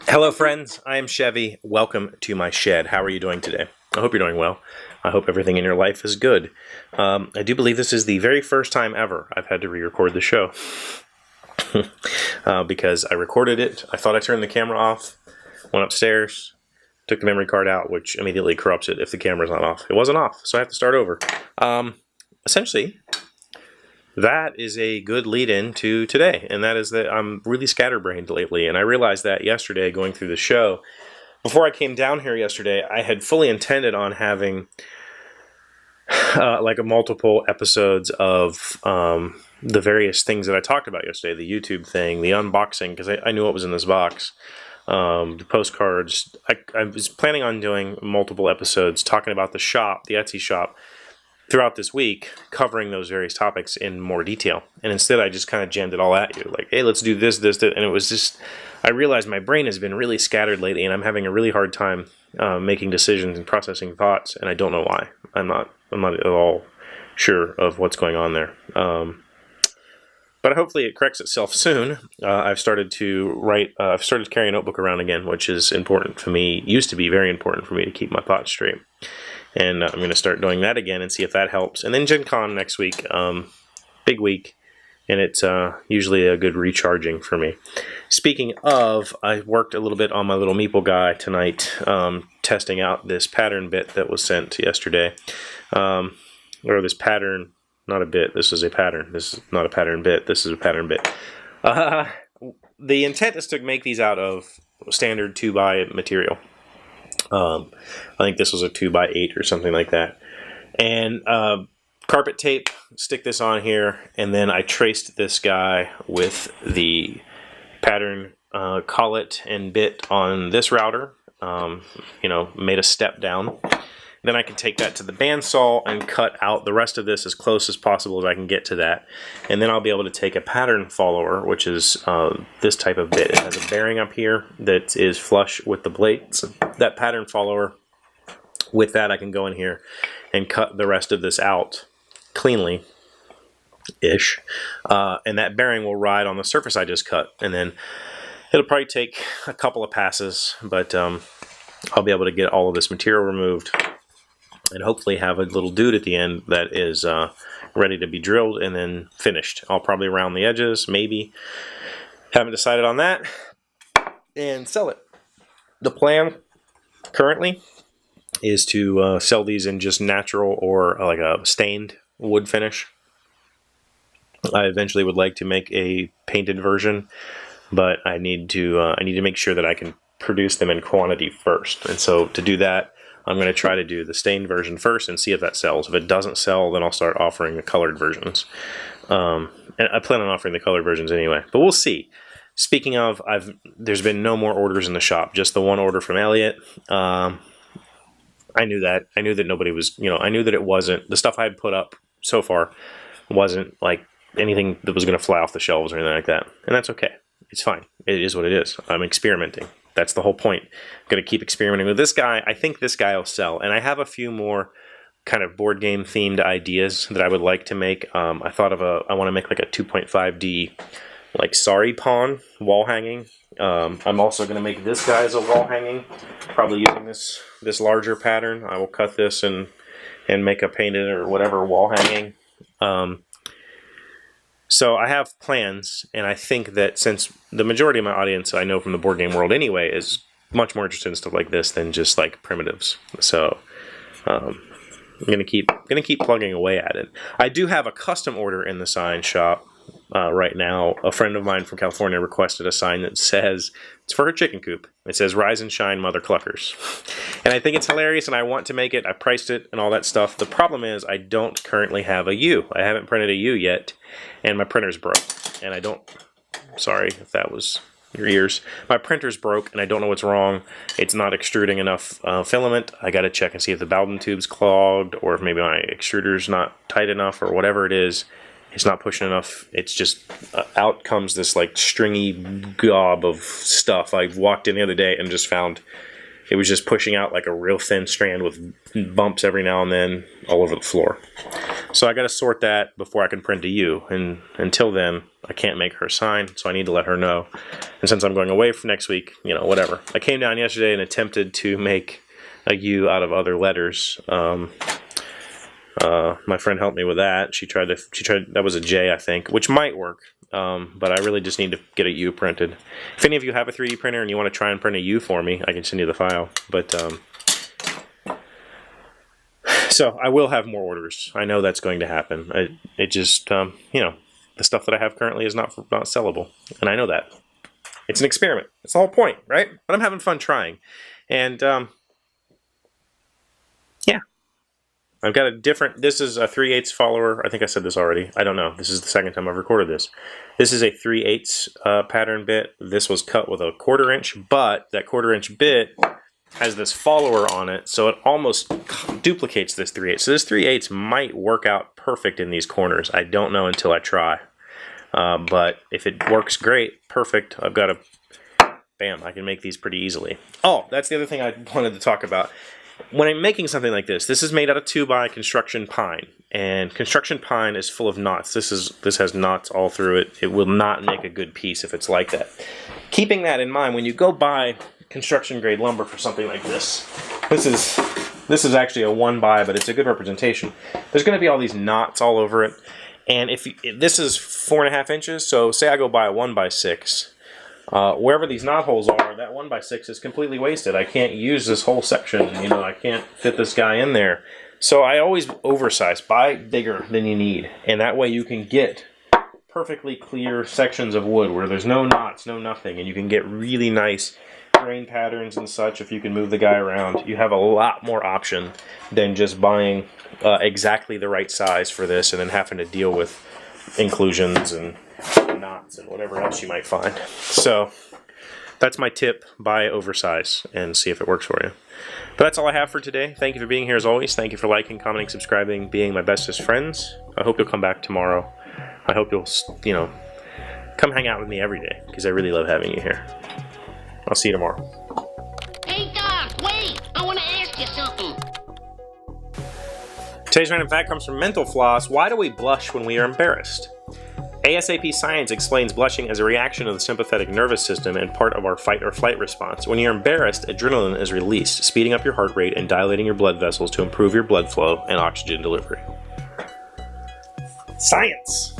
Hello friends, I am Chevee. Welcome to my shed. How are you doing today? I hope you're doing well. I hope everything in your life is good. I do believe this is the very first time ever I've had to re-record the show. Because I recorded it, I thought I turned the camera off, went upstairs, took the memory card out, which immediately corrupts it if the camera's not off. It wasn't off, so I have to start over. Essentially, that is a good lead-in to today, and that is that I'm really scatterbrained lately, and I realized that yesterday going through the show. Before I came down here yesterday, I had fully intended on having like multiple episodes of the various things that I talked about yesterday, the YouTube thing, the unboxing, because I knew what was in this box, the postcards. I was planning on doing multiple episodes talking about the shop, the Etsy shop, throughout this week, covering those various topics in more detail. And instead, I just kind of jammed it all at you. Like, hey, let's do this, this, and it was just, I realized my brain has been really scattered lately, and I'm having a really hard time making decisions and processing thoughts, and I don't know why. I'm not at all sure of what's going on there. But hopefully it corrects itself soon. I've started to write, I've started carrying a notebook around again, which is important for me, used to be very important for me to keep my thoughts straight. And I'm going to start doing that again and see if that helps. And then Gen Con next week, big week, and it's usually a good recharging for me. Speaking of, I worked a little bit on my little meeple guy tonight, testing out this pattern bit that was sent yesterday. Or this pattern, not a bit, this is a pattern. This is not a pattern bit, this is a pattern bit. The intent is to make these out of standard 2x material. I think this was a 2x8 or something like that. And carpet tape, stick this on here, and then I traced this guy with the pattern collet and bit on this router, made a step down. Then I can take that to the bandsaw and cut out the rest of this as close as possible as I can get to that. And then I'll be able to take a pattern follower, which is this type of bit. It has a bearing up here that is flush with the blades. That pattern follower, with that I can go in here and cut the rest of this out cleanly-ish. And that bearing will ride on the surface I just cut. And then it'll probably take a couple of passes, but I'll be able to get all of this material removed and hopefully have a little dude at the end that is ready to be drilled and then finished. I'll probably round the edges, maybe. Haven't decided on that. And sell it. The plan currently is to sell these in just natural or like a stained wood finish. I eventually would like to make a painted version, but I need to make sure that I can produce them in quantity first. And so to do that, I'm going to try to do the stained version first and see if that sells. If it doesn't sell, then I'll start offering the colored versions. And I plan on offering the colored versions anyway, but we'll see. Speaking of, there's been no more orders in the shop, just the one order from Elliot. I knew that. I knew that nobody was, I knew that it wasn't, the stuff I had put up so far wasn't like anything that was going to fly off the shelves or anything like that. And that's okay. It's fine. It is what it is. I'm experimenting. That's the whole point. I'm going to keep experimenting with this guy. I think this guy will sell. And I have a few more kind of board game themed ideas that I would like to make. I thought of I want to make like a 2.5D like sari pawn wall hanging. I'm also going to make this guy as a wall hanging, probably using this larger pattern. I will cut this and make a painted or whatever wall hanging. So I have plans, and I think that since the majority of my audience I know from the board game world anyway is much more interested in stuff like this than just like primitives. So I'm gonna keep plugging away at it. I do have a custom order in the sign shop right now. A friend of mine from California requested a sign that says, it's for her chicken coop. It says, "Rise and shine, mother cluckers." And I think it's hilarious, and I want to make it. I priced it and all that stuff. The problem is I don't currently have a U. I haven't printed a U yet, and my printer's broke. And I don't, sorry if that was your ears. My printer's broke, and I don't know what's wrong. It's not extruding enough filament. I got to check and see if the Bowden tube's clogged, or if maybe my extruder's not tight enough, or whatever it is. It's not pushing enough. It's just, out comes this like stringy gob of stuff. I walked in the other day and just found it was just pushing out like a real thin strand with bumps every now and then all over the floor. So I got to sort that before I can print a U, and until then, I can't make her sign, so I need to let her know. And since I'm going away for next week, you know, whatever. I came down yesterday and attempted to make a U out of other letters. My friend helped me with that. She tried, that was a J, I think, which might work. But I really just need to get a U printed. If any of you have a 3D printer and you want to try and print a U for me, I can send you the file. But, so I will have more orders. I know that's going to happen. It just, you know, the stuff that I have currently is not sellable. And I know that. It's an experiment. That's the whole point, right? But I'm having fun trying. And, yeah. I've got a different, this is a 3/8 follower. I think I said this already. I don't know. This is the second time I've recorded this. This is a 3/8 pattern bit. This was cut with a 1/4 inch, but that 1/4 inch bit has this follower on it, so it almost duplicates this 3/8. So this 3/8 might work out perfect in these corners. I don't know until I try. But if it works great, perfect. I've got a, bam, I can make these pretty easily. Oh, that's the other thing I wanted to talk about. When I'm making something like this is made out of 2x construction pine, and construction pine is full of knots. This has knots all through it. It will not make a good piece if it's like that. Keeping that in mind, when you go buy construction grade lumber for something like this, this is actually a 1x, but it's a good representation. There's going to be all these knots all over it, and if this is 4.5 inches, so say I go buy a 1x6. Wherever these knot holes are, that 1x6 is completely wasted. I can't use this whole section, you know, I can't fit this guy in there. So I always oversize, buy bigger than you need, and that way you can get perfectly clear sections of wood where there's no knots, no nothing, and you can get really nice grain patterns and such. If you can move the guy around, you have a lot more option than just buying exactly the right size for this and then having to deal with inclusions and knots and whatever else you might find. So that's my tip: buy oversize and see if it works for you. But that's all I have for today. Thank you for being here as always. Thank you for liking, commenting, subscribing, being my bestest friends. I hope you'll come back tomorrow. I hope you'll, you know, come hang out with me every day, because I really love having you here. I'll see you tomorrow. Hey Doc, wait! I want to ask you something. Today's random fact comes from Mental Floss. Why do we blush when we are embarrassed? ASAP Science explains blushing as a reaction of the sympathetic nervous system and part of our fight or flight response. When you're embarrassed, adrenaline is released, speeding up your heart rate and dilating your blood vessels to improve your blood flow and oxygen delivery. Science!